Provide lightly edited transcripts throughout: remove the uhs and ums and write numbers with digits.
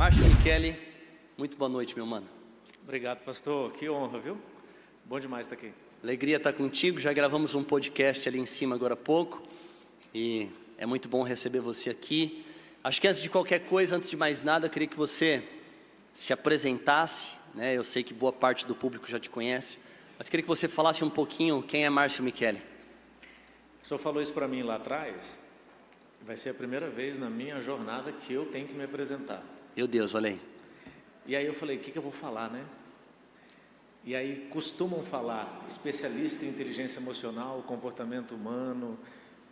Márcio Michele, muito boa noite, meu mano. Obrigado, pastor. Que honra, viu? Bom demais estar aqui. Alegria estar contigo. Já gravamos um podcast ali em cima agora há pouco. E é muito bom receber você aqui. Acho que antes de qualquer coisa, antes de mais nada, eu queria que você se apresentasse, né? Eu sei que boa parte do público já te conhece, mas queria que você falasse um pouquinho quem é Márcio Michele. O senhor falou isso para mim lá atrás. Vai ser a primeira vez na minha jornada que eu tenho que me apresentar. Meu Deus, olha aí. E aí eu falei, o que eu vou falar, né? E aí costumam falar especialista em inteligência emocional, comportamento humano,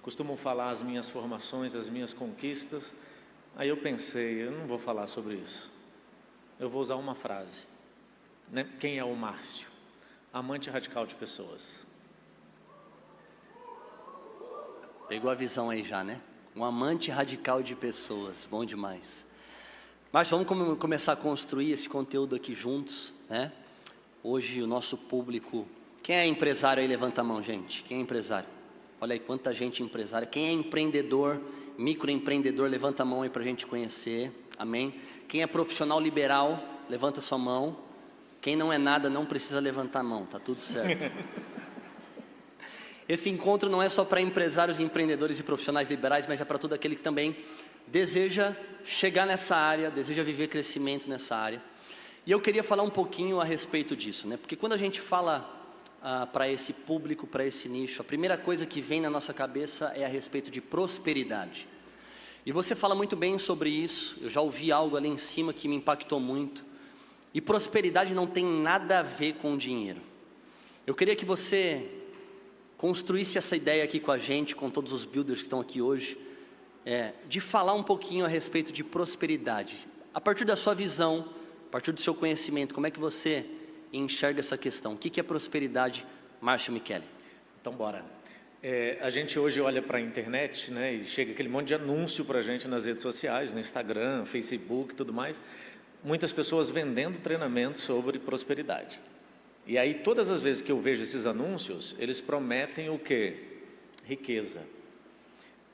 costumam falar as minhas formações, as minhas conquistas. Aí eu pensei, eu não vou falar sobre isso. Eu vou usar uma frase, né? Quem é o Márcio? Amante radical de pessoas. Pegou a visão aí já, né? Um amante radical de pessoas, bom demais. Mas vamos começar a construir esse conteúdo aqui juntos, né? Hoje o nosso público... Quem é empresário aí, levanta a mão, gente. Quem é empresário? Olha aí quanta gente empresária. Quem é empreendedor, microempreendedor, levanta a mão aí para a gente conhecer. Amém? Quem é profissional liberal, levanta sua mão. Quem não é nada, não precisa levantar a mão, tá tudo certo. Esse encontro não é só para empresários, empreendedores e profissionais liberais, mas é para todo aquele que também deseja chegar nessa área, deseja viver crescimento nessa área. E eu queria falar um pouquinho a respeito disso, né? Porque quando a gente fala para esse público, para esse nicho, a primeira coisa que vem na nossa cabeça é a respeito de prosperidade. E você fala muito bem sobre isso, eu já ouvi algo ali em cima que me impactou muito. E prosperidade não tem nada a ver com dinheiro. Eu queria que você construísse essa ideia aqui com a gente, com todos os builders que estão aqui hoje, de falar um pouquinho a respeito de prosperidade. A partir da sua visão, a partir do seu conhecimento, como é que você enxerga essa questão? O que é prosperidade, Márcio Michele? Então, bora. A gente hoje olha para a internet, né, e chega aquele monte de anúncio para a gente nas redes sociais, no Instagram, Facebook e tudo mais. Muitas pessoas vendendo treinamento sobre prosperidade. E aí, todas as vezes que eu vejo esses anúncios, eles prometem o quê? Riqueza.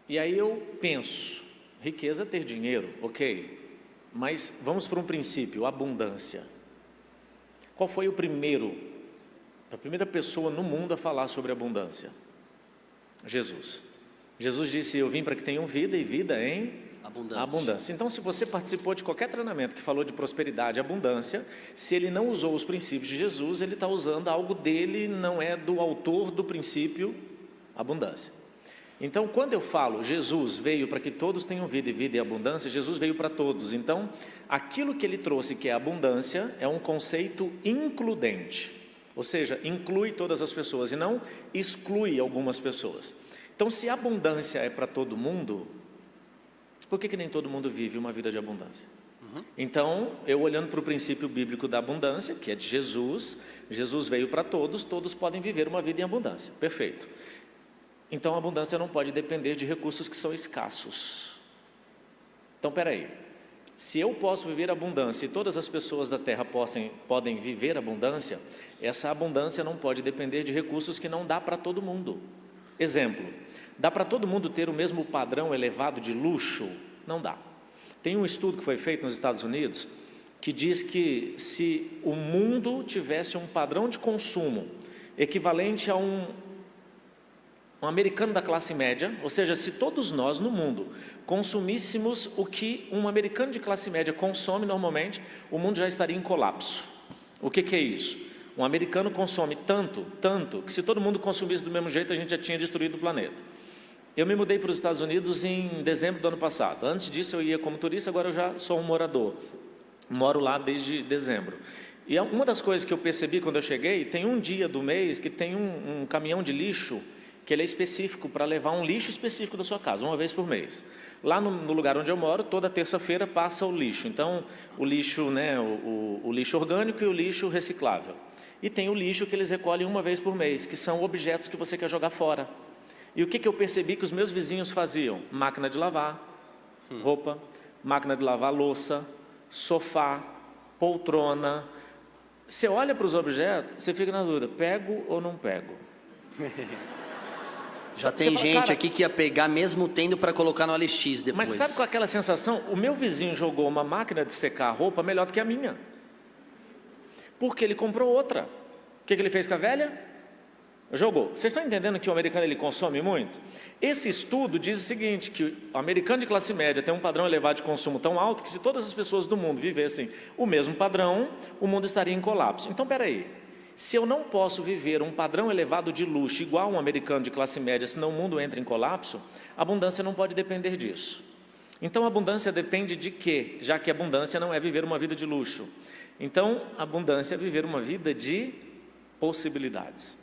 E aí eu penso, riqueza é ter dinheiro, ok. Mas vamos para um princípio, abundância. Qual foi a primeira pessoa no mundo a falar sobre abundância? Jesus. Jesus disse, eu vim para que tenham vida e vida em abundância. Então, se você participou de qualquer treinamento que falou de prosperidade e abundância, se ele não usou os princípios de Jesus, ele está usando algo dele, não é do autor do princípio abundância. Então, quando eu falo, Jesus veio para que todos tenham vida e vida em abundância, Jesus veio para todos. Então, aquilo que ele trouxe, que é abundância, é um conceito includente. Ou seja, inclui todas as pessoas e não exclui algumas pessoas. Então, se abundância é para todo mundo, por que nem todo mundo vive uma vida de abundância? Então, eu olhando para o princípio bíblico da abundância, que é de Jesus, Jesus veio para todos, todos podem viver uma vida em abundância. Perfeito. Então, a abundância não pode depender de recursos que são escassos. Então, peraí. Se eu posso viver abundância e todas as pessoas da terra podem viver abundância, essa abundância não pode depender de recursos que não dá para todo mundo. Exemplo, dá para todo mundo ter o mesmo padrão elevado de luxo? Não dá. Tem um estudo que foi feito nos Estados Unidos que diz que se o mundo tivesse um padrão de consumo equivalente a um americano da classe média, ou seja, se todos nós no mundo consumíssemos o que um americano de classe média consome normalmente, o mundo já estaria em colapso. O que é isso? Um americano consome tanto, que se todo mundo consumisse do mesmo jeito, a gente já tinha destruído o planeta. Eu me mudei para os Estados Unidos em dezembro do ano passado. Antes disso eu ia como turista, agora eu já sou um morador. Moro lá desde dezembro. E uma das coisas que eu percebi quando eu cheguei, tem um dia do mês que tem um caminhão de lixo que ele é específico para levar um lixo específico da sua casa, uma vez por mês. Lá no lugar onde eu moro, toda terça-feira passa o lixo. Então, o lixo, né, o lixo orgânico e o lixo reciclável. E tem o lixo que eles recolhem uma vez por mês, que são objetos que você quer jogar fora. E o que eu percebi que os meus vizinhos faziam? Máquina de lavar roupa, máquina de lavar louça, sofá, poltrona. Você olha para os objetos, você fica na dúvida, pego ou não pego? Já tem gente cara, aqui que ia pegar mesmo tendo para colocar no OLX depois. mas sabe qual é aquela sensação? O meu vizinho jogou uma máquina de secar a roupa melhor do que a minha. Porque ele comprou outra. O que ele fez com a velha? Jogou. Vocês estão entendendo que o americano ele consome muito? Esse estudo diz o seguinte, que o americano de classe média tem um padrão elevado de consumo tão alto que se todas as pessoas do mundo vivessem o mesmo padrão, o mundo estaria em colapso. Então, peraí. Se eu não posso viver um padrão elevado de luxo igual a um americano de classe média, senão o mundo entra em colapso, a abundância não pode depender disso. Então, a abundância depende de quê? Já que a abundância não é viver uma vida de luxo. Então, a abundância é viver uma vida de possibilidades.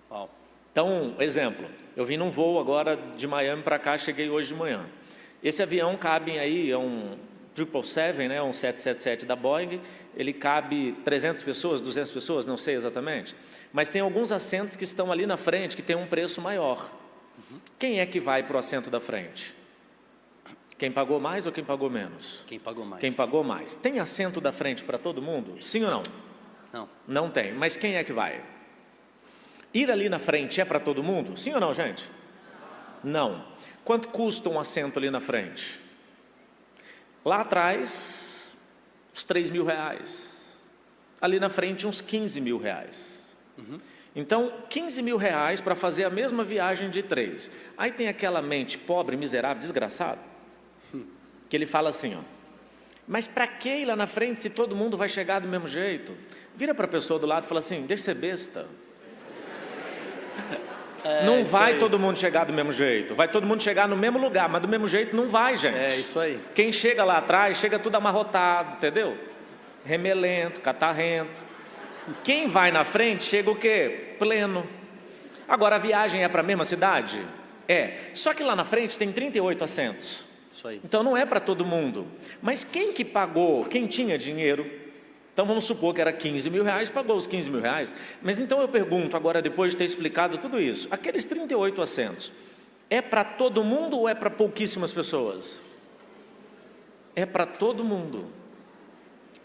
Uau. Então, exemplo, eu vim num voo agora de Miami para cá, cheguei hoje de manhã. Esse avião cabe aí, é um 777, né, um 777 da Boeing, ele cabe 300 pessoas, 200 pessoas, não sei exatamente, mas tem alguns assentos que estão ali na frente que tem um preço maior. Quem é que vai para o assento da frente? Quem pagou mais ou quem pagou menos? Quem pagou mais. Quem pagou mais. Tem assento da frente para todo mundo? Sim ou não? Não. Não tem, mas quem é que vai? Ir ali na frente é para todo mundo? Sim ou não, gente? Não. Quanto custa um assento ali na frente? Lá atrás, uns 3 mil reais. Ali na frente, uns 15 mil reais. Então, 15 mil reais para fazer a mesma viagem de 3. Aí tem aquela mente pobre, miserável, desgraçada, que ele fala assim, ó, mas para que ir lá na frente se todo mundo vai chegar do mesmo jeito? Vira para a pessoa do lado e fala assim, deixa de ser besta. Não vai todo mundo chegar do mesmo jeito, vai todo mundo chegar no mesmo lugar, mas do mesmo jeito não vai, gente. É isso aí. Quem chega lá atrás, chega tudo amarrotado, entendeu? Remelento, catarrento. Quem vai na frente, chega o quê? Pleno. Agora, a viagem é para a mesma cidade? É. Só que lá na frente tem 38 assentos. Isso aí. Então não é para todo mundo. Mas quem que pagou? Quem tinha dinheiro? Então vamos supor que era 15 mil reais, pagou os 15 mil reais. Mas então eu pergunto, agora depois de ter explicado tudo isso, aqueles 38 assentos, é para todo mundo ou é para pouquíssimas pessoas? É para todo mundo.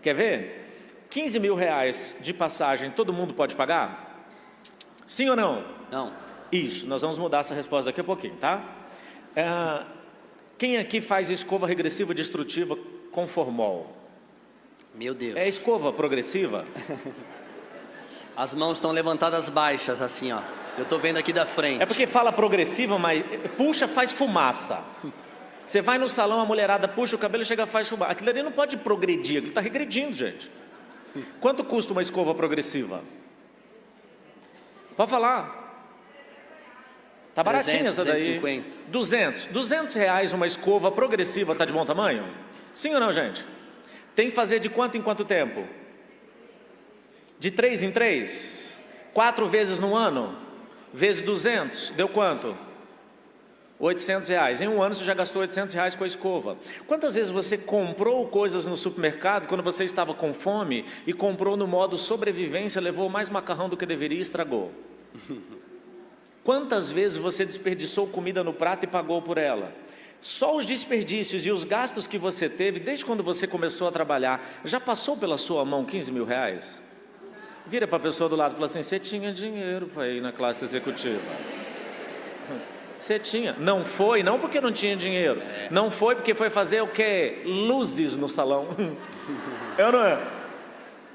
Quer ver? 15 mil reais de passagem, todo mundo pode pagar? Sim ou não? Não. Isso, nós vamos mudar essa resposta daqui a pouquinho, tá? Quem aqui faz escova regressiva destrutiva com formol? Meu Deus. É escova progressiva? As mãos estão levantadas baixas, assim, ó. Eu tô vendo aqui da frente. É porque fala progressiva, mas puxa, faz fumaça. Você vai no salão, a mulherada puxa o cabelo e chega, faz fumaça. Aquilo ali não pode progredir, aquilo está regredindo, gente. Quanto custa uma escova progressiva? Pode falar. Tá baratinha essa daí. 250. 200 reais uma escova progressiva, tá de bom tamanho? Sim ou não, gente? Tem que fazer de quanto em quanto tempo? De 3 em 3? 4 vezes no ano? Vezes 200, deu quanto? 800 reais. Em um ano você já gastou 800 reais com a escova. Quantas vezes você comprou coisas no supermercado quando você estava com fome e comprou no modo sobrevivência, levou mais macarrão do que deveria e estragou? Quantas vezes você desperdiçou comida no prato e pagou por ela? Só os desperdícios e os gastos que você teve desde quando você começou a trabalhar, já passou pela sua mão 15 mil reais? Vira para a pessoa do lado e fala assim, você tinha dinheiro para ir na classe executiva. Você tinha. Não foi, não porque não tinha dinheiro. Não foi porque foi fazer o quê? Luzes no salão. É ou não é?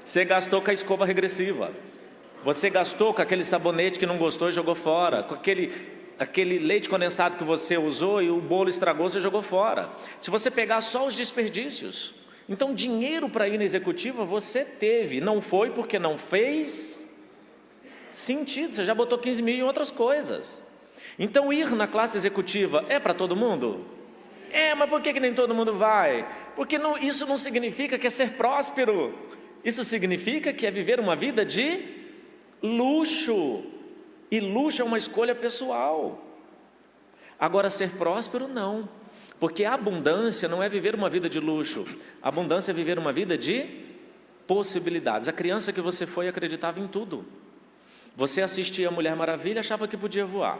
Você gastou com a escova regressiva. Você gastou com aquele sabonete que não gostou e jogou fora. Com aquele leite condensado que você usou e o bolo estragou, você jogou fora. Se você pegar só os desperdícios. Então, dinheiro para ir na executiva você teve. Não foi porque não fez sentido. Você já botou 15 mil em outras coisas. Então, ir na classe executiva é para todo mundo? É, mas por que nem todo mundo vai? Porque isso não significa que é ser próspero. Isso significa que é viver uma vida de luxo. E luxo é uma escolha pessoal. Agora, ser próspero, não. Porque a abundância não é viver uma vida de luxo. A abundância é viver uma vida de possibilidades. A criança que você foi acreditava em tudo. Você assistia a Mulher Maravilha, achava que podia voar.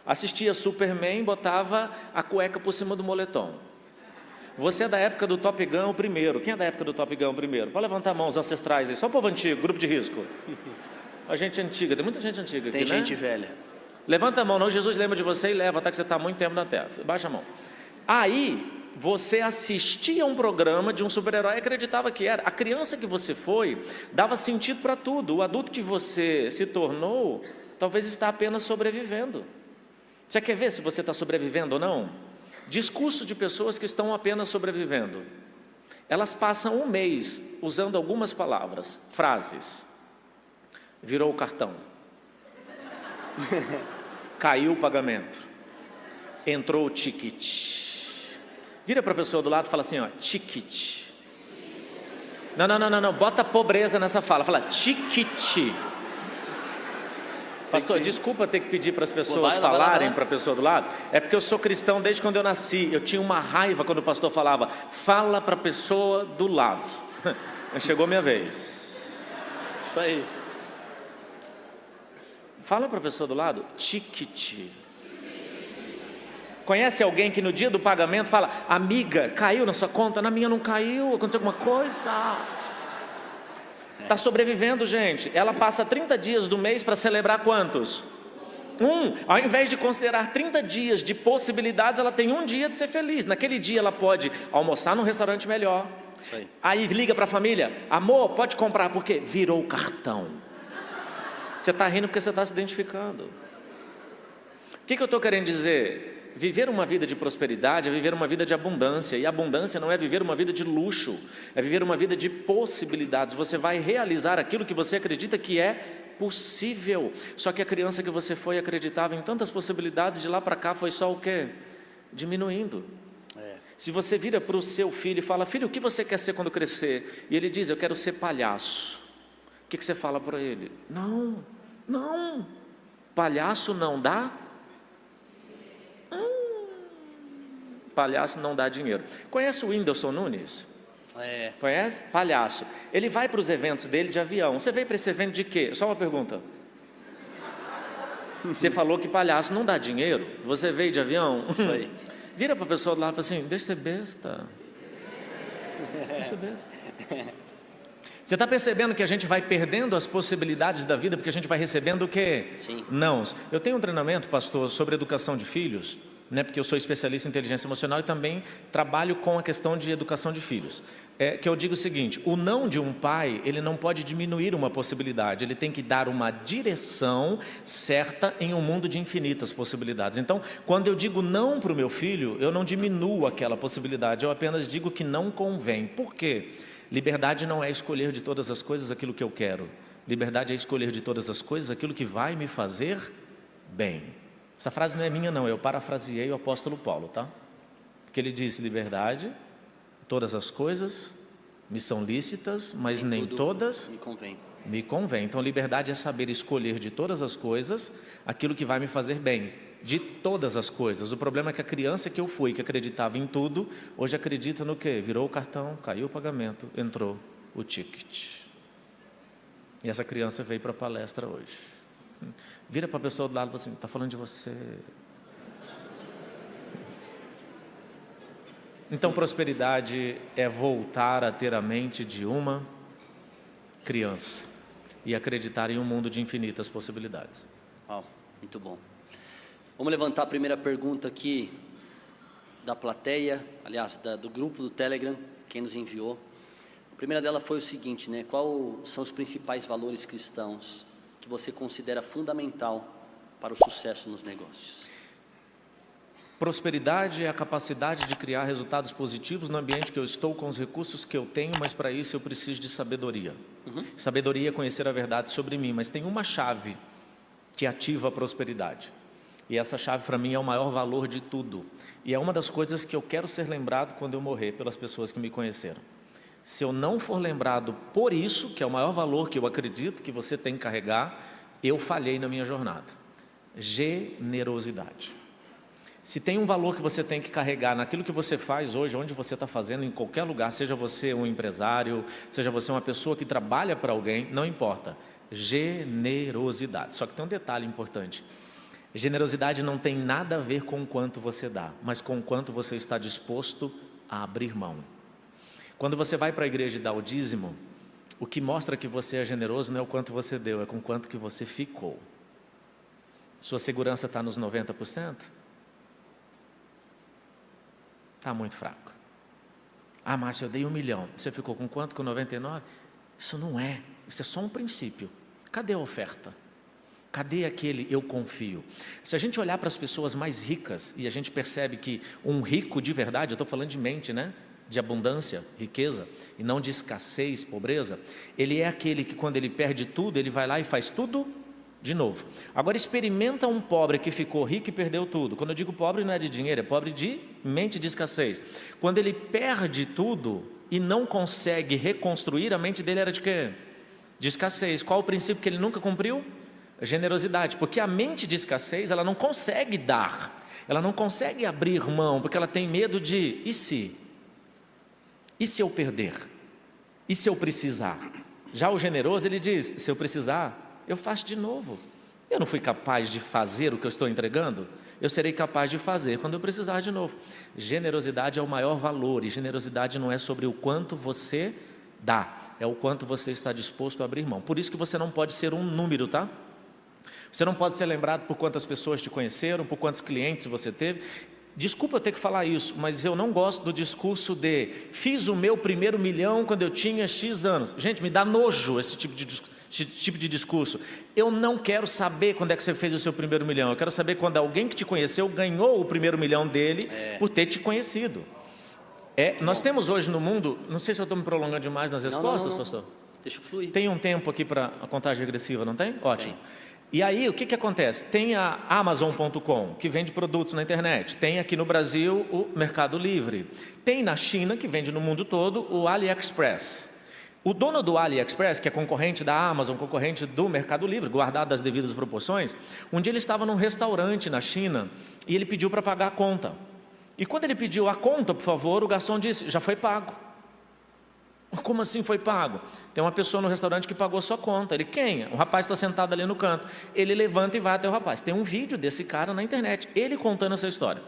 Assistia Superman, botava a cueca por cima do moletom. Você é da época do Top Gun, o primeiro. Quem é da época do Top Gun, o primeiro? Pode levantar a mão, os ancestrais aí. Só o povo antigo, grupo de risco. A gente antiga, tem muita gente antiga aqui, Tem né? gente velha. Levanta a mão, não, Jesus lembra de você e leva, até que você está há muito tempo na terra. Baixa a mão. Aí, você assistia a um programa de um super-herói e acreditava que era. A criança que você foi, dava sentido para tudo. O adulto que você se tornou, talvez está apenas sobrevivendo. Você quer ver se você está sobrevivendo ou não? Discurso de pessoas que estão apenas sobrevivendo. Elas passam um mês usando algumas palavras, frases. Virou o cartão. Caiu o pagamento. Entrou o ticket. Vira para a pessoa do lado e fala assim, ó, ticket. Não, bota pobreza nessa fala, fala ticket. Pastor, desculpa ter que pedir para as pessoas falarem para a pessoa do lado. É porque eu sou cristão desde quando eu nasci. Eu tinha uma raiva quando o pastor falava, fala para a pessoa do lado. Chegou minha vez. Isso aí. Fala para a pessoa do lado, ticket. Conhece alguém que no dia do pagamento fala, amiga, caiu na sua conta? Na minha não caiu, aconteceu alguma coisa? Está sobrevivendo, gente. Ela passa 30 dias do mês para celebrar quantos? Ao invés de considerar 30 dias de possibilidades, ela tem um dia de ser feliz. Naquele dia ela pode almoçar num restaurante melhor. Aí liga para a família, amor, pode comprar, porque virou o cartão. Você está rindo porque você está se identificando. O que eu estou querendo dizer? Viver uma vida de prosperidade é viver uma vida de abundância. E abundância não é viver uma vida de luxo, é viver uma vida de possibilidades. Você vai realizar aquilo que você acredita que é possível. Só que a criança que você foi acreditava em tantas possibilidades, de lá para cá foi só o quê? Diminuindo. Se você vira para o seu filho e fala, filho, o que você quer ser quando crescer? E ele diz, eu quero ser palhaço. O que você fala para ele? Não, palhaço não dá. Palhaço não dá dinheiro. Conhece o Whindersson Nunes? Conhece? Palhaço. Ele vai para os eventos dele de avião. Você veio para esse evento de quê? Só uma pergunta. Você falou que palhaço não dá dinheiro. Você veio de avião? Isso aí. Vira para a pessoa do lado e fala assim, deixa ser besta. Deixa ser besta. Você está percebendo que a gente vai perdendo as possibilidades da vida porque a gente vai recebendo o quê? Sim. Nãos. Eu tenho um treinamento, pastor, sobre educação de filhos, né, porque eu sou especialista em inteligência emocional e também trabalho com a questão de educação de filhos. Que eu digo o seguinte, o não de um pai, ele não pode diminuir uma possibilidade, ele tem que dar uma direção certa em um mundo de infinitas possibilidades. Então, quando eu digo não para o meu filho, eu não diminuo aquela possibilidade, eu apenas digo que não convém. Por quê? Liberdade não é escolher de todas as coisas aquilo que eu quero. Liberdade é escolher de todas as coisas aquilo que vai me fazer bem. Essa frase não é minha não, eu parafraseei o apóstolo Paulo, tá? Porque ele disse, liberdade, todas as coisas me são lícitas, mas nem todas me convém. Então liberdade é saber escolher de todas as coisas aquilo que vai me fazer bem. De todas as coisas. O problema é que a criança que eu fui, que acreditava em tudo, hoje acredita no quê? Virou o cartão, caiu o pagamento, entrou o ticket. E essa criança veio para a palestra hoje. Vira para a pessoa do lado e fala assim, está falando de você. Então prosperidade é voltar a ter a mente de uma criança e acreditar em um mundo de infinitas possibilidades. Uau, muito bom. Vamos levantar a primeira pergunta aqui da plateia, aliás, do grupo do Telegram, quem nos enviou. A primeira dela foi o seguinte, né? Quais são os principais valores cristãos que você considera fundamental para o sucesso nos negócios? Prosperidade é a capacidade de criar resultados positivos no ambiente que eu estou, com os recursos que eu tenho, mas para isso eu preciso de sabedoria. Sabedoria é conhecer a verdade sobre mim, mas tem uma chave que ativa a prosperidade. E essa chave para mim é o maior valor de tudo. E é uma das coisas que eu quero ser lembrado quando eu morrer pelas pessoas que me conheceram. Se eu não for lembrado por isso, que é o maior valor que eu acredito que você tem que carregar, eu falhei na minha jornada. Generosidade. Se tem um valor que você tem que carregar naquilo que você faz hoje, onde você está fazendo, em qualquer lugar, seja você um empresário, seja você uma pessoa que trabalha para alguém, não importa. Generosidade. Só que tem um detalhe importante. Generosidade não tem nada a ver com o quanto você dá, mas com o quanto você está disposto a abrir mão. Quando você vai para a igreja e dá o dízimo, o que mostra que você é generoso não é o quanto você deu, é com o quanto que você ficou. Sua segurança está nos 90%? Está muito fraco. Ah, Márcio, eu dei 1 milhão. Você ficou com quanto? Com 99? Isso não é. Isso é só um princípio. Cadê a oferta? Cadê aquele eu confio? Se a gente olhar para as pessoas mais ricas e a gente percebe que um rico de verdade, eu estou falando de mente, né? De abundância, riqueza, e não de escassez, pobreza, ele é aquele que quando ele perde tudo, ele vai lá e faz tudo de novo. Agora experimenta um pobre que ficou rico e perdeu tudo. Quando eu digo pobre não é de dinheiro, é pobre de mente de escassez. Quando ele perde tudo e não consegue reconstruir, a mente dele era de quê? De escassez. Qual o princípio que ele nunca cumpriu? A generosidade, porque a mente de escassez, ela não consegue dar, ela não consegue abrir mão, porque ela tem medo de, e se? E se eu perder? E se eu precisar? Já o generoso, ele diz, se eu precisar, eu faço de novo. Eu não fui capaz de fazer o que eu estou entregando, eu serei capaz de fazer quando eu precisar de novo. Generosidade é o maior valor, e generosidade não é sobre o quanto você dá, é o quanto você está disposto a abrir mão. Por isso que você não pode ser um número, tá? Você não pode ser lembrado por quantas pessoas te conheceram, por quantos clientes você teve. Desculpa eu ter que falar isso, mas eu não gosto do discurso de fiz o meu primeiro milhão quando eu tinha X anos. Gente, me dá nojo esse tipo de discurso. Eu não quero saber quando é que você fez o seu primeiro milhão. Eu quero saber quando alguém que te conheceu ganhou o primeiro milhão dele por ter te conhecido. Nós temos hoje no mundo, não sei se eu estou me prolongando demais nas respostas, não. pastor. Deixa fluir. Tem um tempo aqui para a contagem regressiva, não tem? Ótimo. Tem. E aí, o que acontece? Tem a Amazon.com, que vende produtos na internet. Tem aqui no Brasil o Mercado Livre. Tem na China, que vende no mundo todo, o AliExpress. O dono do AliExpress, que é concorrente da Amazon, concorrente do Mercado Livre, guardado as devidas proporções, um dia ele estava num restaurante na China e ele pediu para pagar a conta. E quando ele pediu a conta, por favor, o garçom disse, já foi pago. Como assim foi pago? Tem uma pessoa no restaurante que pagou a sua conta. Ele, quem? O rapaz está sentado ali no canto. Ele levanta e vai até o rapaz. Tem um vídeo desse cara na internet, ele contando essa história.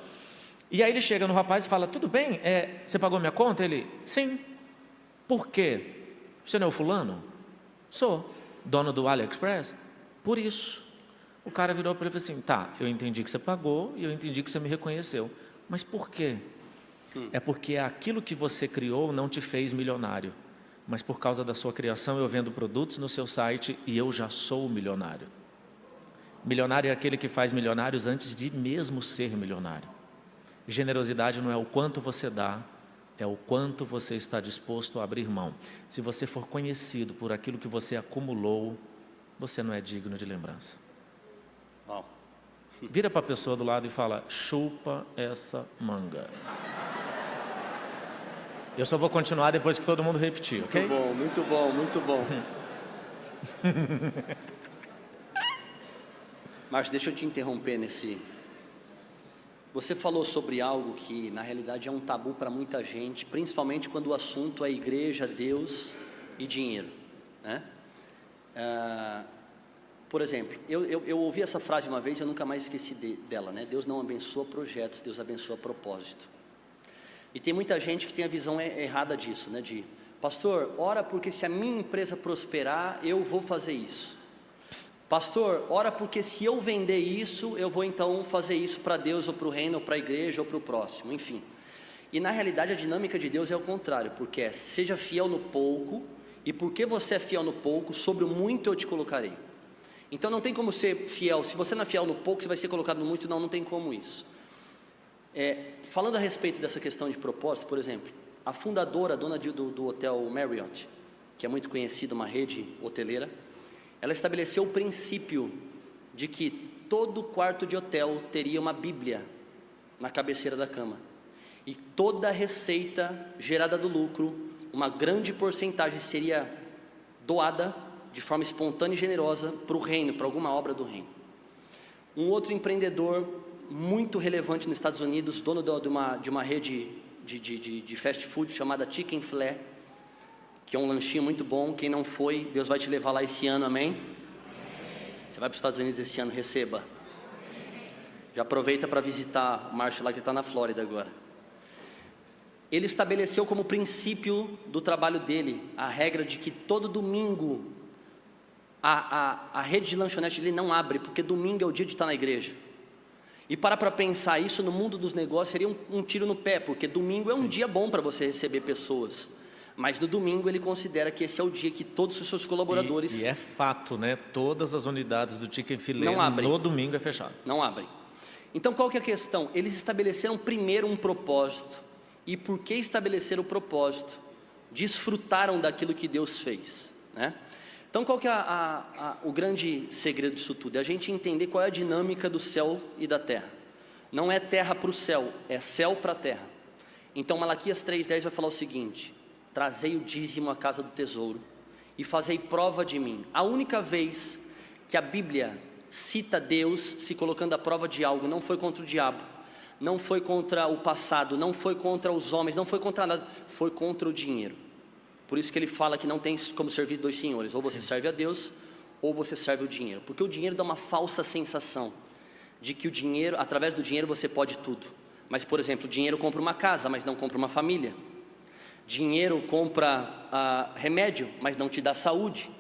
E aí ele chega no rapaz e fala, tudo bem, você pagou minha conta? Ele, sim. Por quê? Você não é o fulano? Sou. Dono do AliExpress? Por isso. O cara virou para ele e falou assim, tá, eu entendi que você pagou e eu entendi que você me reconheceu. Mas por quê? É porque aquilo que você criou não te fez milionário, mas por causa da sua criação eu vendo produtos no seu site e eu já sou milionário. Milionário é aquele que faz milionários antes de mesmo ser milionário. Generosidade não é o quanto você dá, é o quanto você está disposto a abrir mão. Se você for conhecido por aquilo que você acumulou, você não é digno de lembrança. Uau. Vira para a pessoa do lado e fala, chupa essa manga. Eu só vou continuar depois que todo mundo repetir, ok? Muito bom, muito bom, muito bom. Márcio, deixa eu te interromper nesse... Você falou sobre algo que na realidade é um tabu para muita gente, principalmente quando o assunto é igreja, Deus e dinheiro, né? Por exemplo, eu ouvi essa frase uma vez e eu nunca mais esqueci dela, né? Deus não abençoa projetos, Deus abençoa propósito. E tem muita gente que tem a visão errada disso, né? De, pastor, ora porque se a minha empresa prosperar, eu vou fazer isso. Pastor, ora porque se eu vender isso, eu vou então fazer isso para Deus, ou para o reino, ou para a igreja, ou para o próximo, enfim. E na realidade a dinâmica de Deus é o contrário, porque é, seja fiel no pouco, e porque você é fiel no pouco, sobre o muito eu te colocarei. Então não tem como ser fiel, se você não é fiel no pouco, você vai ser colocado no muito, não tem como isso. Falando a respeito dessa questão de propósito, por exemplo, a fundadora, dona do hotel Marriott, que é muito conhecida, uma rede hoteleira, ela estabeleceu o princípio de que todo quarto de hotel teria uma Bíblia na cabeceira da cama. E toda a receita gerada do lucro, uma grande porcentagem seria doada de forma espontânea e generosa para o reino, para alguma obra do reino. Um outro empreendedor muito relevante nos Estados Unidos, dono de uma rede de fast food chamada Chicken Flea, que é um lanchinho muito bom. Quem não foi, Deus vai te levar lá esse ano, amém? Você vai para os Estados Unidos esse ano, receba. Já aproveita para visitar o Márcio lá que está na Flórida agora. Ele estabeleceu como princípio do trabalho dele a regra de que todo domingo a rede de lanchonete ele não abre, porque domingo é o dia de estar na igreja. E para pensar isso no mundo dos negócios seria um tiro no pé, porque domingo é um dia bom para você receber pessoas. Mas no domingo ele considera que esse é o dia que todos os seus colaboradores... E é fato, né? Todas as unidades do Chick-fil-A não abrem. No domingo é fechado. Não abrem. Então qual que é a questão? Eles estabeleceram primeiro um propósito. E por que estabeleceram o propósito? Desfrutaram daquilo que Deus fez, né? Então qual que é o grande segredo disso tudo? É a gente entender qual é a dinâmica do céu e da terra. Não é terra para o céu, é céu para a terra. Então Malaquias 3,10 vai falar o seguinte: trazei o dízimo à casa do tesouro e fazei prova de mim. A única vez que a Bíblia cita Deus se colocando à prova de algo, não foi contra o diabo, não foi contra o passado, não foi contra os homens, não foi contra nada, foi contra o dinheiro. Por isso que ele fala que não tem como servir dois senhores, ou você serve a Deus, ou você serve o dinheiro. Porque o dinheiro dá uma falsa sensação de que o dinheiro, através do dinheiro você pode tudo. Mas, por exemplo, o dinheiro compra uma casa, mas não compra uma família. Dinheiro compra remédio, mas não te dá saúde.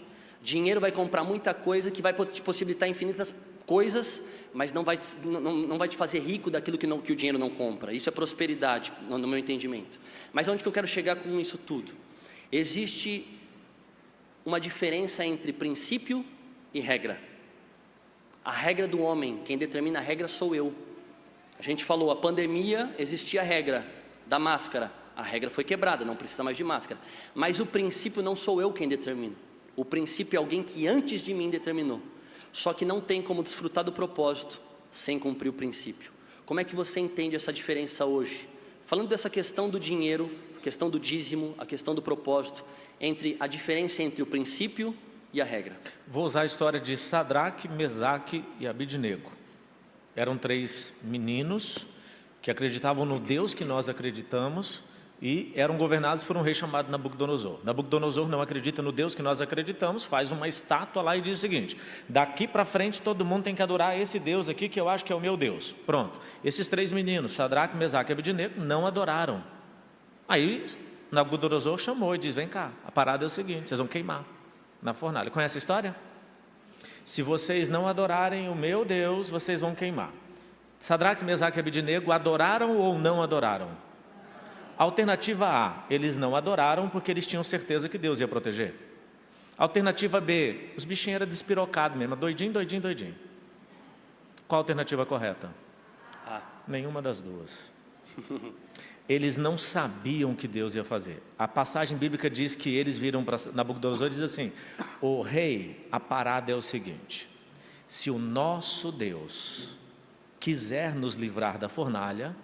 Dinheiro vai comprar muita coisa que vai te possibilitar infinitas coisas, mas não vai te fazer rico daquilo que o dinheiro não compra. Isso é prosperidade, no meu entendimento. Mas onde que eu quero chegar com isso tudo? Existe uma diferença entre princípio e regra. A regra do homem, quem determina a regra sou eu. A gente falou, a pandemia, existia a regra da máscara. A regra foi quebrada, não precisa mais de máscara. Mas o princípio não sou eu quem determina. O princípio é alguém que antes de mim determinou. Só que não tem como desfrutar do propósito sem cumprir o princípio. Como é que você entende essa diferença hoje? Falando dessa questão do dinheiro, a questão do dízimo, a questão do propósito, a diferença entre o princípio e a regra. Vou usar a história de Sadraque, Mesaque e Abidnego. Eram 3 meninos que acreditavam no Deus que nós acreditamos e eram governados por um rei chamado Nabucodonosor. Nabucodonosor não acredita no Deus que nós acreditamos, faz uma estátua lá e diz o seguinte: daqui para frente todo mundo tem que adorar esse Deus aqui que eu acho que é o meu Deus. Pronto. Esses 3 meninos, Sadraque, Mesaque e Abidnego, não adoraram. Aí Nabucodonosor chamou e diz: vem cá, a parada é o seguinte, vocês vão queimar na fornalha. Conhece a história? Se vocês não adorarem o meu Deus, vocês vão queimar. Sadraque, Mesaque e Abidnego adoraram ou não adoraram? Alternativa A, eles não adoraram porque eles tinham certeza que Deus ia proteger. Alternativa B, os bichinhos eram despirocados mesmo, doidinho. Qual a alternativa correta? Nenhuma das duas. Eles não sabiam o que Deus ia fazer. A passagem bíblica diz que eles viram para Nabucodonosor e diz assim: o rei, a parada é o seguinte: se o nosso Deus quiser nos livrar da fornalha,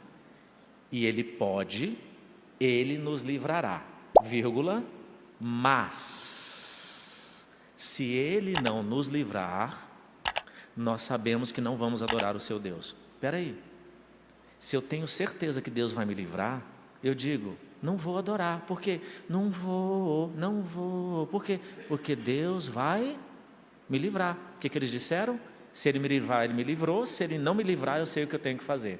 e Ele pode, Ele nos livrará, mas se Ele não nos livrar, nós sabemos que não vamos adorar o seu Deus. Espera aí. Se eu tenho certeza que Deus vai me livrar, eu digo, não vou adorar. Por quê? Não vou. Por quê? Porque Deus vai me livrar. O que eles disseram? Se Ele me livrar, Ele me livrou. Se Ele não me livrar, eu sei o que eu tenho que fazer.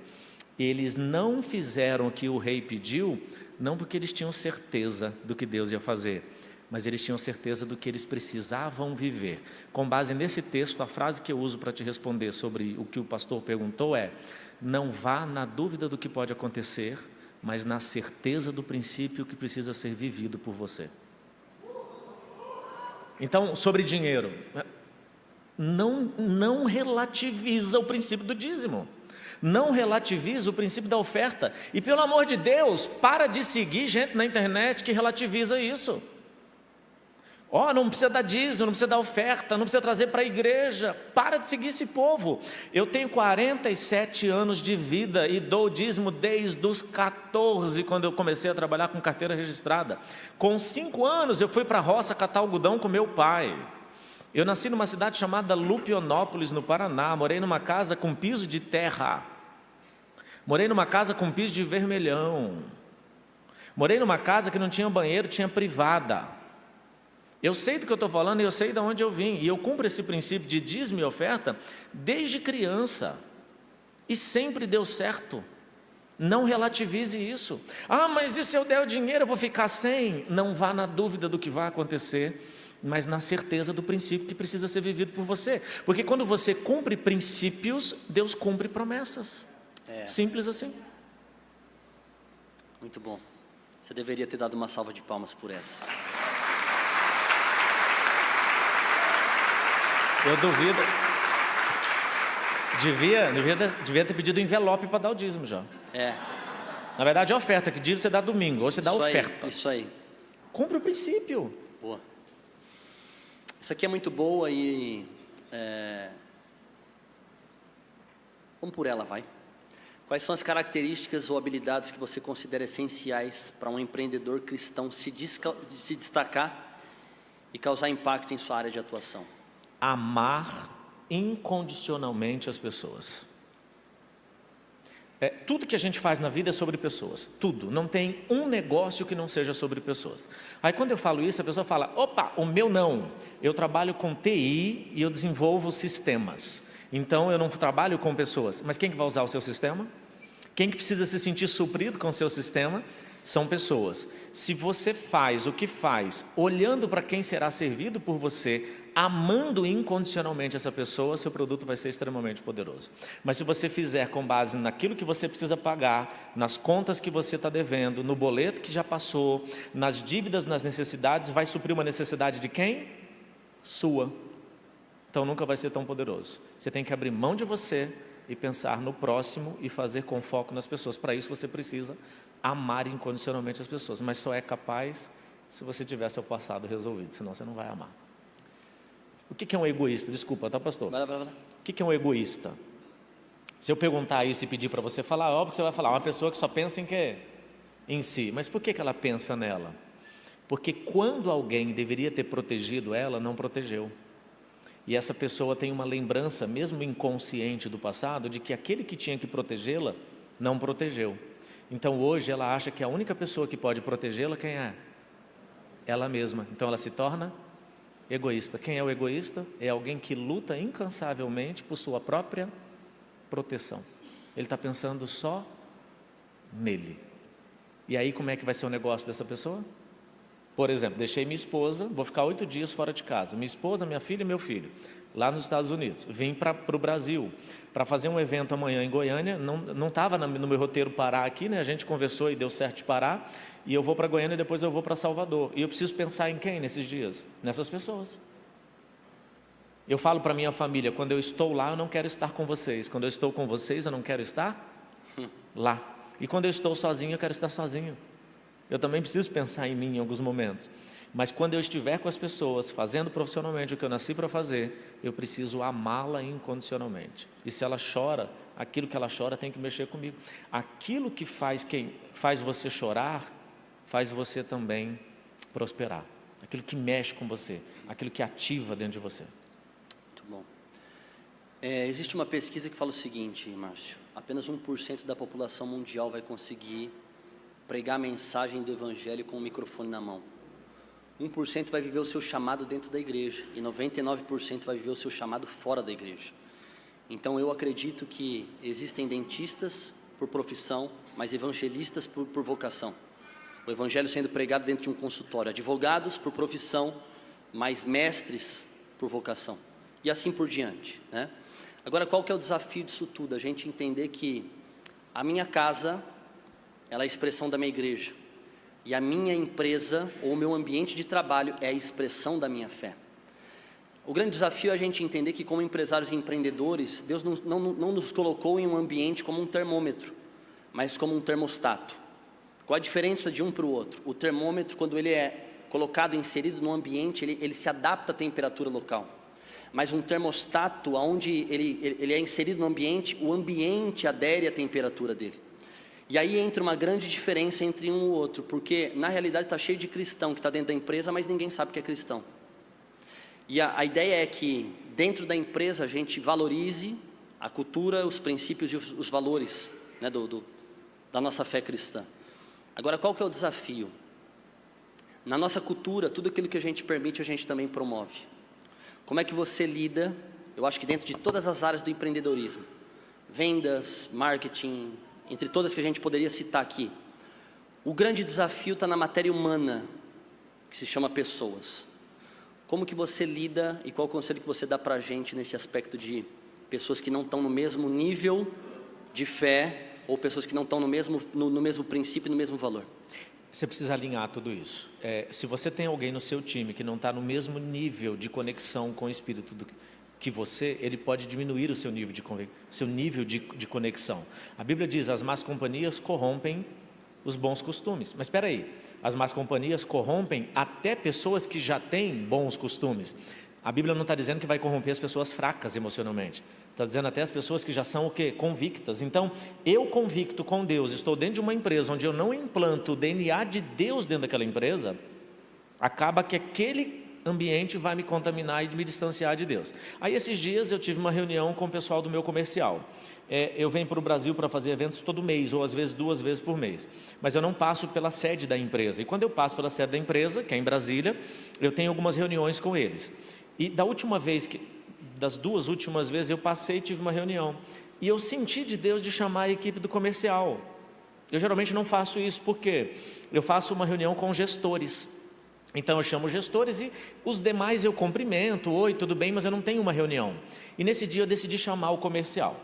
Eles não fizeram o que o rei pediu, não porque eles tinham certeza do que Deus ia fazer, mas eles tinham certeza do que eles precisavam viver. Com base nesse texto, a frase que eu uso para te responder sobre o que o pastor perguntou é: não vá na dúvida do que pode acontecer, mas na certeza do princípio que precisa ser vivido por você. Então, sobre dinheiro, não relativiza o princípio do dízimo. Não relativiza o princípio da oferta. E pelo amor de Deus, para de seguir gente na internet que relativiza isso. Não precisa dar dízimo, não precisa dar oferta, não precisa trazer para a igreja. Para de seguir esse povo. Eu tenho 47 anos de vida e dou dízimo desde os 14, quando eu comecei a trabalhar com carteira registrada. Com 5 anos eu fui para a roça catar algodão com meu pai. Eu nasci numa cidade chamada Lupionópolis, no Paraná. Morei numa casa com piso de terra. Morei numa casa com piso de vermelhão. Morei numa casa que não tinha banheiro, tinha privada. Eu sei do que eu estou falando e eu sei de onde eu vim. E eu cumpro esse princípio de dízimo e oferta desde criança. E sempre deu certo. Não relativize isso. Mas e se eu der o dinheiro eu vou ficar sem? Não vá na dúvida do que vai acontecer. mas na certeza do princípio que precisa ser vivido por você. Porque quando você cumpre princípios, Deus cumpre promessas. Simples assim. Muito bom. Você deveria ter dado uma salva de palmas por essa. Eu duvido. Devia ter pedido envelope para dar o dízimo já. Na verdade é oferta, que dízimo você dá domingo, ou você dá oferta. Isso aí. Cumpre o princípio. Boa. Essa aqui é muito boa e... Vamos por ela, vai. Quais são as características ou habilidades que você considera essenciais para um empreendedor cristão se destacar e causar impacto em sua área de atuação? Amar incondicionalmente as pessoas. Tudo que a gente faz na vida é sobre pessoas, tudo. Não tem um negócio que não seja sobre pessoas. Aí quando eu falo isso, a pessoa fala, opa, o meu não. Eu trabalho com TI e eu desenvolvo sistemas. Então eu não trabalho com pessoas. Mas quem que vai usar o seu sistema? Quem que precisa se sentir suprido com o seu sistema? São pessoas. Se você faz o que faz, olhando para quem será servido por você, amando incondicionalmente essa pessoa, seu produto vai ser extremamente poderoso. Mas se você fizer com base naquilo que você precisa pagar, nas contas que você está devendo, no boleto que já passou, nas dívidas, nas necessidades, vai suprir uma necessidade de quem? Sua. Então nunca vai ser tão poderoso. Você tem que abrir mão de você e pensar no próximo e fazer com foco nas pessoas. Para isso você precisa amar incondicionalmente as pessoas, mas só é capaz se você tiver seu passado resolvido, senão você não vai amar. O que é um egoísta? Desculpa, tá, pastor? Vai lá. O que é um egoísta? Se eu perguntar isso e pedir para você falar, óbvio que você vai falar, uma pessoa que só pensa em quê? Em si. Mas por que ela pensa nela? Porque quando alguém deveria ter protegido ela, não protegeu. E essa pessoa tem uma lembrança, mesmo inconsciente do passado, de que aquele que tinha que protegê-la, não protegeu. Então hoje ela acha que a única pessoa que pode protegê-la, quem é? Ela mesma. Então ela se torna egoísta. Quem é o egoísta? É alguém que luta incansavelmente por sua própria proteção. Ele está pensando só nele. E aí como é que vai ser o negócio dessa pessoa? Por exemplo, deixei minha esposa, vou ficar 8 dias fora de casa. Minha esposa, minha filha e meu filho, lá nos Estados Unidos. Vim para o Brasil para fazer um evento amanhã em Goiânia. Não estava no meu roteiro parar aqui, né? A gente conversou e deu certo de parar. E eu vou para Goiânia e depois eu vou para Salvador. E eu preciso pensar em quem nesses dias? Nessas pessoas. Eu falo para minha família, quando eu estou lá, eu não quero estar com vocês. Quando eu estou com vocês, eu não quero estar lá. E quando eu estou sozinho, eu quero estar sozinho. Eu também preciso pensar em mim em alguns momentos. Mas quando eu estiver com as pessoas, fazendo profissionalmente o que eu nasci para fazer, eu preciso amá-la incondicionalmente. E se ela chora, aquilo que ela chora tem que mexer comigo. Aquilo que faz você chorar, faz você também prosperar. Aquilo que mexe com você, aquilo que ativa dentro de você. Muito bom. Existe uma pesquisa que fala o seguinte, Márcio: apenas 1% da população mundial vai conseguir pregar a mensagem do Evangelho com o microfone na mão. 1% vai viver o seu chamado dentro da igreja e 99% vai viver o seu chamado fora da igreja. Então eu acredito que existem dentistas por profissão, mas evangelistas por vocação. O Evangelho sendo pregado dentro de um consultório. Advogados por profissão, mas mestres por vocação. E assim por diante, né? Agora, qual que é o desafio disso tudo? A gente entender que a minha casa, ela é a expressão da minha igreja. E a minha empresa, ou o meu ambiente de trabalho, é a expressão da minha fé. O grande desafio é a gente entender que, como empresários e empreendedores, Deus não nos colocou em um ambiente como um termômetro, mas como um termostato. Qual a diferença de um para o outro? O termômetro, quando ele é colocado, inserido no ambiente, ele se adapta à temperatura local. Mas um termostato, onde ele é inserido no ambiente, o ambiente adere à temperatura dele. E aí entra uma grande diferença entre um e o outro, porque na realidade está cheio de cristão que está dentro da empresa, mas ninguém sabe que é cristão. E a ideia é que dentro da empresa a gente valorize a cultura, os princípios e os valores, né, da nossa fé cristã. Agora, qual que é o desafio? Na nossa cultura, tudo aquilo que a gente permite, a gente também promove. Como é que você lida, eu acho que dentro de todas as áreas do empreendedorismo, vendas, marketing, entre todas que a gente poderia citar aqui, o grande desafio está na matéria humana, que se chama pessoas. como que você lida e qual o conselho que você dá para a gente nesse aspecto de pessoas que não estão no mesmo nível de fé ou pessoas que não estão no mesmo princípio, no mesmo valor? Você precisa alinhar tudo isso. Se você tem alguém no seu time que não está no mesmo nível de conexão com o Espírito que você, ele pode diminuir o seu nível de conexão. A Bíblia diz, as más companhias corrompem os bons costumes. Mas espera aí, as más companhias corrompem até pessoas que já têm bons costumes. A Bíblia não está dizendo que vai corromper as pessoas fracas emocionalmente. Está dizendo até as pessoas que já são o quê? Convictas. Então, eu convicto com Deus, estou dentro de uma empresa onde eu não implanto o DNA de Deus dentro daquela empresa, acaba que aquele ambiente vai me contaminar e me distanciar de Deus. Aí esses dias eu tive uma reunião com o pessoal do meu comercial. Eu venho para o Brasil para fazer eventos todo mês, ou às vezes 2 vezes por mês, mas eu não passo pela sede da empresa, e quando eu passo pela sede da empresa, que é em Brasília, eu tenho algumas reuniões com eles, e das 2 últimas vezes eu passei e tive uma reunião, e eu senti de Deus de chamar a equipe do comercial. Eu geralmente não faço isso, porque eu faço uma reunião com gestores. Então eu chamo os gestores e os demais eu cumprimento, oi, tudo bem, mas eu não tenho uma reunião. E nesse dia eu decidi chamar o comercial.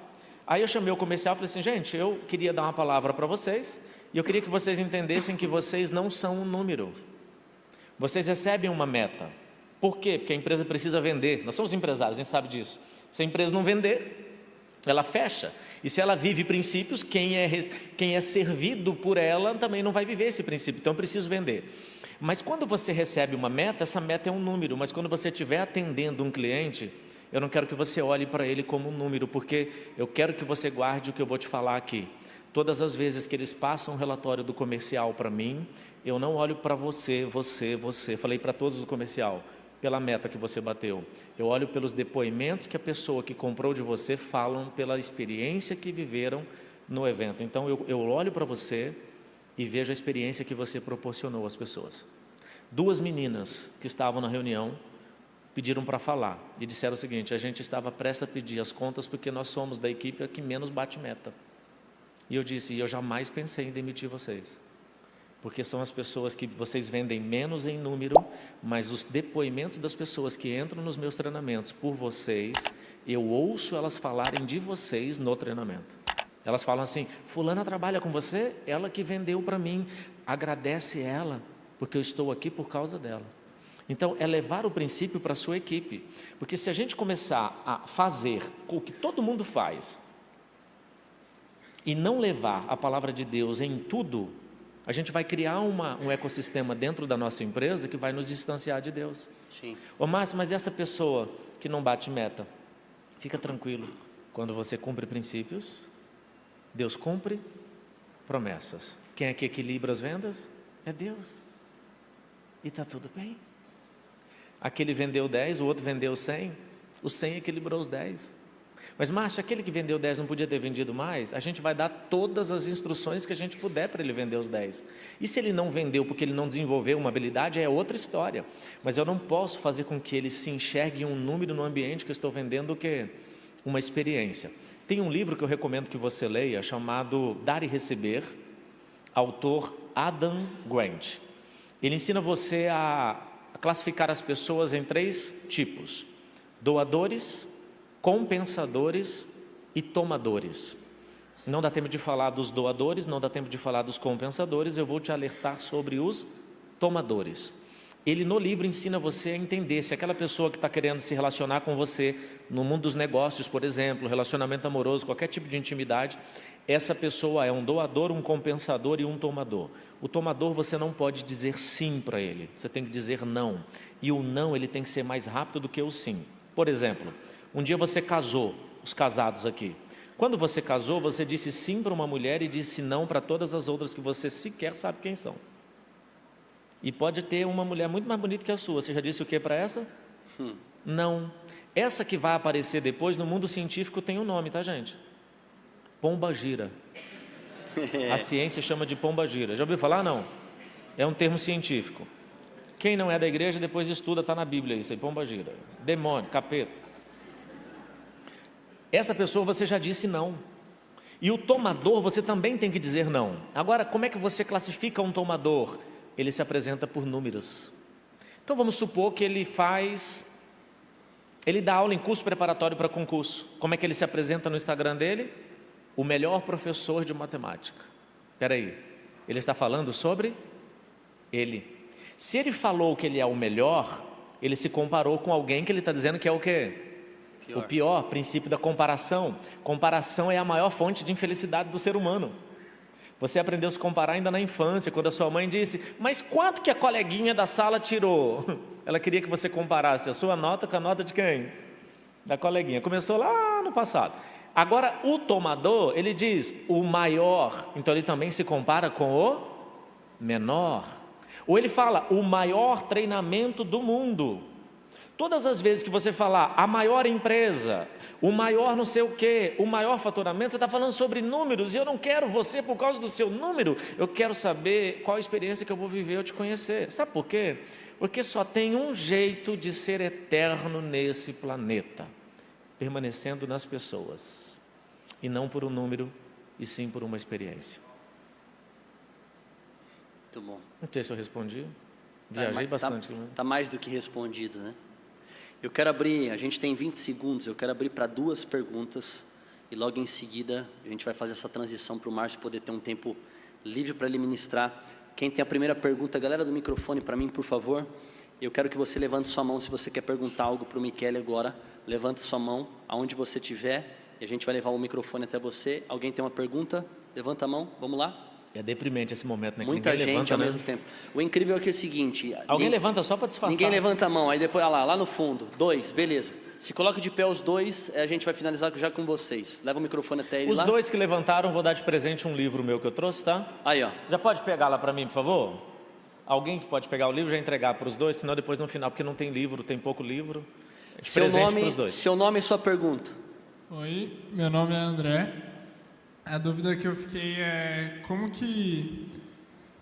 Aí eu chamei o comercial e falei assim, gente, eu queria dar uma palavra para vocês, e eu queria que vocês entendessem que vocês não são um número. Vocês recebem uma meta. Por quê? Porque a empresa precisa vender. Nós somos empresários, a gente sabe disso. Se a empresa não vender, ela fecha. E se ela vive princípios, quem é servido por ela também não vai viver esse princípio. Então eu preciso vender. Mas quando você recebe uma meta, essa meta é um número, mas quando você estiver atendendo um cliente, eu não quero que você olhe para ele como um número, porque eu quero que você guarde o que eu vou te falar aqui. Todas as vezes que eles passam um relatório do comercial para mim, eu não olho para você, falei para todos do comercial, pela meta que você bateu. Eu olho pelos depoimentos que a pessoa que comprou de você falam, pela experiência que viveram no evento. Então eu olho para você e vejo a experiência que você proporcionou às pessoas. 2 meninas que estavam na reunião pediram para falar e disseram o seguinte, a gente estava prestes a pedir as contas porque nós somos da equipe que menos bate meta. E eu disse, eu jamais pensei em demitir vocês, porque são as pessoas que vocês vendem menos em número, mas os depoimentos das pessoas que entram nos meus treinamentos por vocês, eu ouço elas falarem de vocês no treinamento. Elas falam assim, fulana trabalha com você? Ela que vendeu para mim, agradece ela, porque eu estou aqui por causa dela. Então, é levar o princípio para a sua equipe, porque se a gente começar a fazer o que todo mundo faz, e não levar a palavra de Deus em tudo, a gente vai criar um ecossistema dentro da nossa empresa que vai nos distanciar de Deus. Sim. Ô Márcio, mas essa pessoa que não bate meta, fica tranquilo, quando você cumpre princípios, Deus cumpre promessas. Quem é que equilibra as vendas? É Deus. E está tudo bem. Aquele vendeu 10, o outro vendeu 100, o 100 equilibrou os 10. Mas Márcio, aquele que vendeu 10 não podia ter vendido mais? A gente vai dar todas as instruções que a gente puder para ele vender os 10. E se ele não vendeu porque ele não desenvolveu uma habilidade, é outra história. Mas eu não posso fazer com que ele se enxergue um número no ambiente que eu estou vendendo, que uma experiência. Tem um livro que eu recomendo que você leia, chamado Dar e Receber, autor Adam Grant. Ele ensina você a classificar as pessoas em 3 tipos: doadores, compensadores e tomadores. Não dá tempo de falar dos doadores, não dá tempo de falar dos compensadores, eu vou te alertar sobre os tomadores. Ele no livro ensina você a entender se aquela pessoa que está querendo se relacionar com você no mundo dos negócios, por exemplo, relacionamento amoroso, qualquer tipo de intimidade, essa pessoa é um doador, um compensador e um tomador. O tomador você não pode dizer sim para ele, você tem que dizer não. E o não ele tem que ser mais rápido do que o sim. Por exemplo, um dia você casou, os casados aqui. Quando você casou, você disse sim para uma mulher e disse não para todas as outras que você sequer sabe quem são. E pode ter uma mulher muito mais bonita que a sua. Você já disse o que para essa? Não. Essa que vai aparecer depois, no mundo científico tem um nome, tá gente? Pombagira. A ciência chama de pombagira. Já ouviu falar? Não. É um termo científico. Quem não é da igreja, depois estuda, está na Bíblia isso aí, pombagira. Demônio, capeta. Essa pessoa você já disse não. E o tomador você também tem que dizer não. Agora, como é que você classifica um tomador? Ele se apresenta por números. Então vamos supor que ele dá aula em curso preparatório para concurso. Como é que ele se apresenta no Instagram dele? O melhor professor de matemática. Espera aí, ele está falando sobre ele. Se ele falou que ele é o melhor, ele se comparou com alguém que ele está dizendo que é o quê? Pior. O pior, princípio da comparação. Comparação é a maior fonte de infelicidade do ser humano. Você aprendeu a se comparar ainda na infância, quando a sua mãe disse, mas quanto que a coleguinha da sala tirou? Ela queria que você comparasse a sua nota com a nota de quem? Da coleguinha. Começou lá no passado. Agora, o tomador, ele diz, o maior, então ele também se compara com o menor. Ou ele fala, o maior treinamento do mundo. Todas as vezes que você falar a maior empresa, o maior não sei o quê, o maior faturamento, você está falando sobre números, e eu não quero você por causa do seu número, eu quero saber qual a experiência que eu vou viver ao te conhecer. Sabe por quê? Porque só tem um jeito de ser eterno nesse planeta, permanecendo nas pessoas, e não por um número, e sim por uma experiência. Muito bom. Não sei se eu respondi, viajei bastante. Tá mais do que respondido, né? Eu quero abrir, a gente tem 20 segundos, eu quero abrir para 2 perguntas e logo em seguida a gente vai fazer essa transição para o Márcio poder ter um tempo livre para ele ministrar. Quem tem a primeira pergunta, galera do microfone para mim, por favor. Eu quero que você levante sua mão se você quer perguntar algo para o Michele agora. Levanta sua mão aonde você estiver e a gente vai levar o microfone até você. Alguém tem uma pergunta? Levanta a mão, vamos lá. É deprimente esse momento, né? Muita gente levanta, ao mesmo tempo. O incrível é que é o seguinte... Alguém levanta só para disfarçar. Ninguém levanta a mão, aí depois, lá no fundo, 2, beleza. Se coloca de pé os 2, a gente vai finalizar já com vocês. Leva o microfone até ele lá. Os 2 que levantaram, vou dar de presente um livro meu que eu trouxe, tá? Aí, ó. Já pode pegar lá para mim, por favor? Alguém que pode pegar o livro e já entregar para os 2, senão depois no final, porque não tem livro, tem pouco livro. De presente para os 2. Seu nome e sua pergunta. Oi, meu nome é André. A dúvida que eu fiquei é como que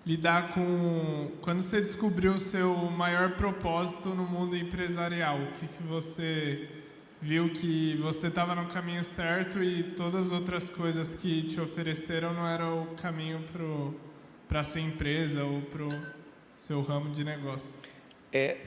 lidar com... Quando você descobriu o seu maior propósito no mundo empresarial, o que você viu que você estava no caminho certo e todas as outras coisas que te ofereceram não eram o caminho para a sua empresa ou para o seu ramo de negócio?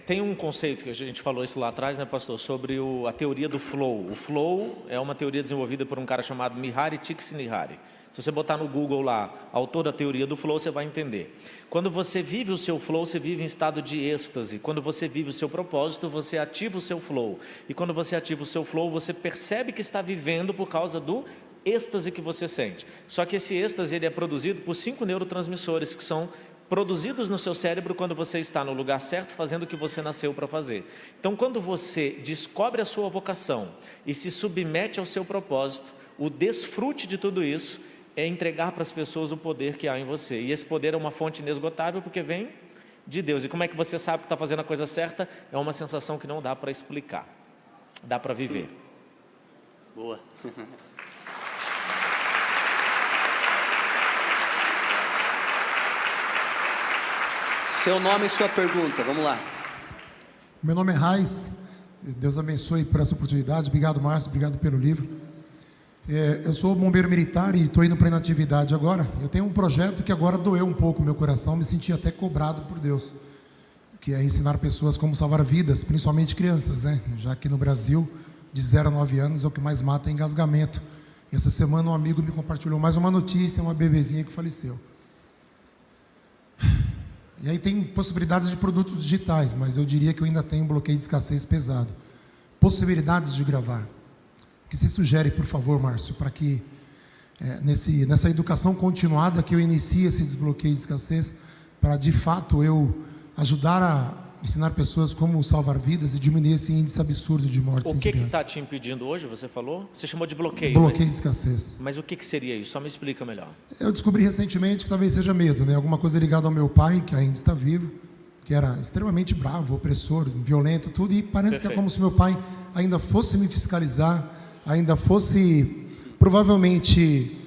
Tem um conceito que a gente falou isso lá atrás, né, pastor, sobre a teoria do flow. O flow é uma teoria desenvolvida por um cara chamado Mihaly Csikszentmihalyi. Se você botar no Google lá, autor da teoria do flow, você vai entender. Quando você vive o seu flow, você vive em estado de êxtase. Quando você vive o seu propósito, você ativa o seu flow. E quando você ativa o seu flow, você percebe que está vivendo por causa do êxtase que você sente. Só que esse êxtase ele é produzido por 5 neurotransmissores que são produzidos no seu cérebro quando você está no lugar certo, fazendo o que você nasceu para fazer. Então, quando você descobre a sua vocação e se submete ao seu propósito, o desfrute de tudo isso é entregar para as pessoas o poder que há em você. E esse poder é uma fonte inesgotável porque vem de Deus. E como é que você sabe que está fazendo a coisa certa? É uma sensação que não dá para explicar, dá para viver. Boa. Seu nome e sua pergunta, vamos lá. Meu nome é Raiz, Deus abençoe por essa oportunidade. Obrigado, Márcio, obrigado pelo livro. Eu sou bombeiro militar e estou indo para a inatividade agora. Eu tenho um projeto que agora doeu um pouco o meu coração, me senti até cobrado por Deus, que é ensinar pessoas como salvar vidas, principalmente crianças, né? Já que no Brasil, de 0 a 9 anos, é o que mais mata engasgamento. Essa semana um amigo me compartilhou mais uma notícia, uma bebezinha que faleceu. E aí tem possibilidades de produtos digitais, mas eu diria que eu ainda tenho um bloqueio de escassez pesado. Possibilidades de gravar. O que você sugere, por favor, Márcio, para que nessa educação continuada que eu inicie esse desbloqueio de escassez, para de fato eu ajudar a ensinar pessoas como salvar vidas e diminuir esse índice absurdo de mortes. O que está te impedindo hoje, você falou? Você chamou de bloqueio. Bloqueio de escassez. Mas o que seria isso? Só me explica melhor. Eu descobri recentemente que talvez seja medo, né? Alguma coisa ligada ao meu pai, que ainda está vivo, que era extremamente bravo, opressor, violento, tudo, e parece que é como se meu pai ainda fosse me fiscalizar, ainda fosse, provavelmente...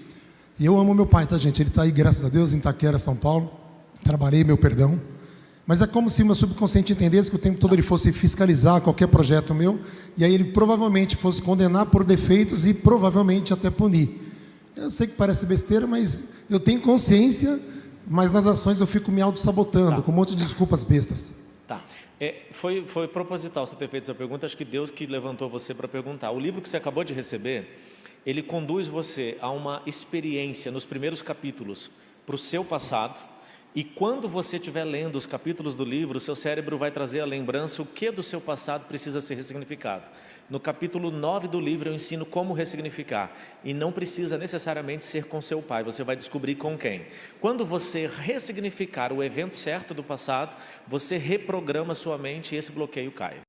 E eu amo meu pai, tá, gente? Ele está aí, graças a Deus, em Itaquera, São Paulo. Trabalhei, meu perdão. Mas é como se meu subconsciente entendesse que o tempo todo ele fosse fiscalizar qualquer projeto meu, e aí ele provavelmente fosse condenar por defeitos e provavelmente até punir. Eu sei que parece besteira, mas eu tenho consciência, mas nas ações eu fico me auto-sabotando, com um monte de desculpas bestas. Tá. Foi proposital você ter feito essa pergunta, acho que Deus que levantou você para perguntar. O livro que você acabou de receber, ele conduz você a uma experiência nos primeiros capítulos para o seu passado, e quando você estiver lendo os capítulos do livro, o seu cérebro vai trazer a lembrança o que do seu passado precisa ser ressignificado. No capítulo 9 do livro eu ensino como ressignificar, e não precisa necessariamente ser com seu pai, você vai descobrir com quem. Quando você ressignificar o evento certo do passado, você reprograma sua mente e esse bloqueio cai.